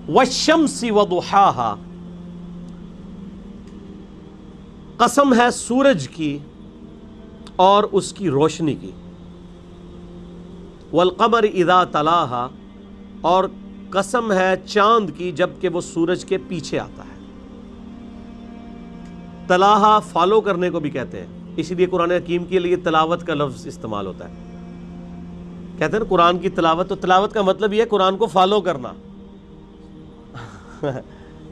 والشمس وضحاها، قسم ہے سورج کی اور اس کی روشنی کی، والقمر اذا تلاها، اور قسم ہے چاند کی جب کہ وہ سورج کے پیچھے آتا ہے۔ تلاہا فالو کرنے کو بھی کہتے ہیں، اسی لیے قرآن حکیم کے لیے تلاوت کا لفظ استعمال ہوتا ہے۔ کہتے ہیں نا قرآن کی تلاوت، تو تلاوت کا مطلب یہ ہے قرآن کو فالو کرنا۔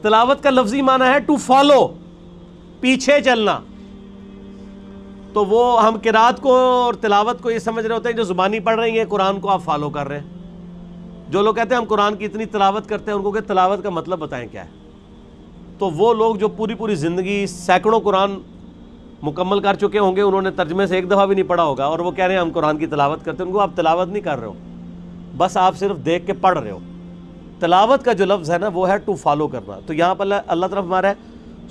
تلاوت کا لفظی معنی ہے ٹو فالو، پیچھے چلنا۔ تو وہ ہم قرات کو اور تلاوت کو یہ سمجھ رہے ہوتے ہیں جو زبانی پڑھ رہی ہیں، قرآن کو آپ فالو کر رہے ہیں۔ جو لوگ کہتے ہیں ہم قرآن کی اتنی تلاوت کرتے ہیں، ان کو کہ تلاوت کا مطلب بتائیں کیا ہے، تو وہ لوگ جو پوری پوری زندگی سینکڑوں قرآن مکمل کر چکے ہوں گے، انہوں نے ترجمے سے ایک دفعہ بھی نہیں پڑھا ہوگا، اور وہ کہہ رہے ہیں ہم قرآن کی تلاوت کرتے ہیں، ان کو آپ تلاوت نہیں کر رہے ہو، بس آپ صرف دیکھ کے پڑھ رہے ہو۔ تلاوت کا جو لفظ ہے نا وہ ہے ٹو فالو کرنا۔ تو یہاں پر اللہ طرف ہمارا ہے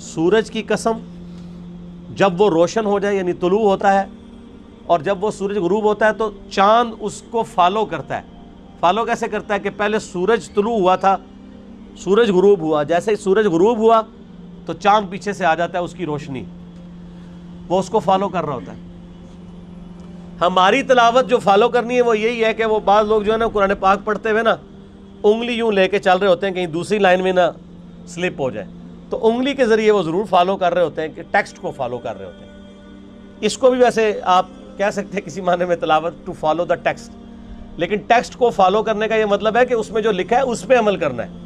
سورج کی قسم، جب وہ روشن ہو جائے یعنی طلوع ہوتا ہے، اور جب وہ سورج غروب ہوتا ہے تو چاند اس کو فالو کرتا ہے۔ فالو کیسے کرتا ہے کہ پہلے سورج طلوع ہوا تھا، سورج غروب ہوا، جیسے ہی سورج غروب ہوا تو چاند پیچھے سے آ جاتا ہے، اس کی روشنی، وہ اس کو فالو کر رہا ہوتا ہے۔ ہماری تلاوت جو فالو کرنی ہے وہ یہی ہے کہ وہ بعض لوگ جو ہے نا قرآن پاک پڑھتے ہوئے نا انگلی یوں لے کے چل رہے ہوتے ہیں کہیں دوسری لائن میں نہ سلپ ہو جائے، تو انگلی کے ذریعے وہ ضرور فالو کر رہے ہوتے ہیں کہ ٹیکسٹ کو فالو کر رہے ہوتے ہیں۔ اس کو بھی ویسے آپ کہہ سکتے ہیں کسی معنی میں تلاوت ٹو فالو دا ٹیکسٹ، لیکن ٹیکسٹ کو فالو کرنے کا یہ مطلب ہے کہ اس میں جو لکھا ہے اس پہ عمل کرنا ہے۔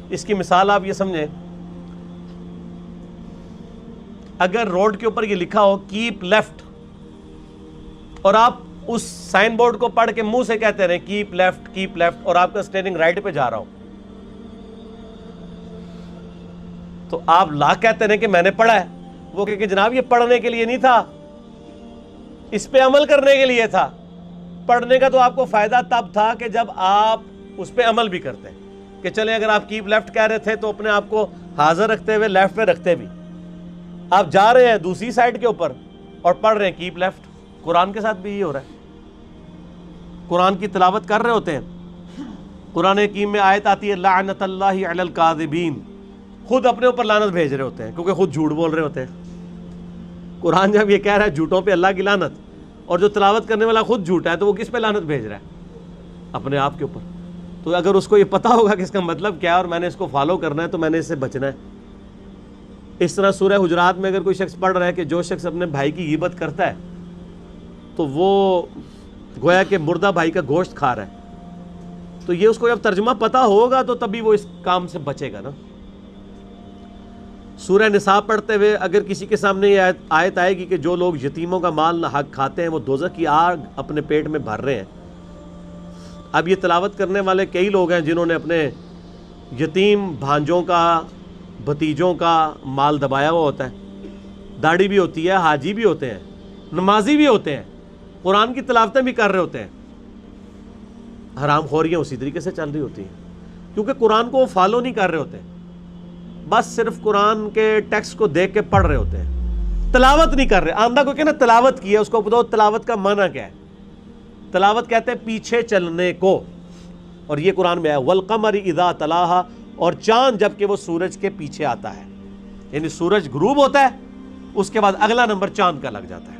اس کی مثال آپ یہ سمجھیں، اگر روڈ کے اوپر یہ لکھا ہو کیپ لیفٹ، اور آپ اس سائن بورڈ کو پڑھ کے منہ سے کہتے رہے کیپ لیفٹ، اور آپ کا اسٹیئرنگ رائٹ پہ جا رہا ہو، تو آپ لا کہتے رہے کہ میں نے پڑھا ہے، وہ کہ جناب یہ پڑھنے کے لیے نہیں تھا، اس پہ عمل کرنے کے لیے تھا۔ پڑھنے کا تو آپ کو فائدہ تب تھا کہ جب آپ اس پہ عمل بھی کرتے، کہ چلیں اگر آپ کیپ لیفٹ کہہ رہے تھے تو اپنے آپ کو حاضر رکھتے ہوئے لیفٹ پہ رکھتے بھی، آپ جا رہے ہیں دوسری سائڈ کے اوپر اور پڑھ رہے ہیں کیپ لیفٹ۔ قرآن کے ساتھ بھی یہ ہو رہا ہے، قرآن کی تلاوت کر رہے ہوتے ہیں، قرآن حکیم میں آیت آتی ہے لعنت اللہ علی الکاذبین، خود اپنے اوپر لعنت بھیج رہے ہوتے ہیں کیونکہ خود جھوٹ بول رہے ہوتے ہیں۔ قرآن جب یہ کہہ رہا ہے جھوٹوں پہ اللہ کی لعنت، اور جو تلاوت کرنے والا خود جھوٹا ہے، تو وہ کس پہ لعنت بھیج رہا ہے؟ اپنے آپ کے اوپر۔ تو اگر اس کو یہ پتا ہوگا کہ اس کا مطلب کیا ہے اور میں نے اس کو فالو کرنا ہے تو میں نے اس سے بچنا ہے۔ اس طرح سورہ حجرات میں اگر کوئی شخص پڑھ رہا ہے کہ جو شخص اپنے بھائی کی غیبت کرتا ہے تو وہ گویا کہ مردہ بھائی کا گوشت کھا رہا ہے، تو یہ اس کو جب ترجمہ پتا ہوگا تو تبھی وہ اس کام سے بچے گا نا۔ سورہ نساء پڑھتے ہوئے اگر کسی کے سامنے یہ آیت آئے گی کہ جو لوگ یتیموں کا مال ناحق کھاتے ہیں وہ دوزخ کی آگ اپنے پیٹ میں بھر رہے ہیں، اب یہ تلاوت کرنے والے کئی لوگ ہیں جنہوں نے اپنے یتیم بھانجوں کا، بھتیجوں کا مال دبایا ہوا ہوتا ہے، داڑھی بھی ہوتی ہے، حاجی بھی ہوتے ہیں، نمازی بھی ہوتے ہیں، قرآن کی تلاوتیں بھی کر رہے ہوتے ہیں، حرام خوریاں اسی طریقے سے چل رہی ہوتی ہیں، کیونکہ قرآن کو وہ فالو نہیں کر رہے ہوتے، بس صرف قرآن کے ٹیکسٹ کو دیکھ کے پڑھ رہے ہوتے ہیں، تلاوت نہیں کر رہے۔ آمدہ کو کہنا تلاوت کی ہے، اس کو بتاؤ تلاوت کا معنی کیا ہے۔ تلاوت کہتے ہیں پیچھے چلنے کو، اور یہ قرآن میں ہے والقمر اذا تلاہا، اور چاند جب کہ وہ سورج کے پیچھے آتا ہے، یعنی سورج غروب ہوتا ہے اس کے بعد اگلا نمبر چاند کا لگ جاتا ہے۔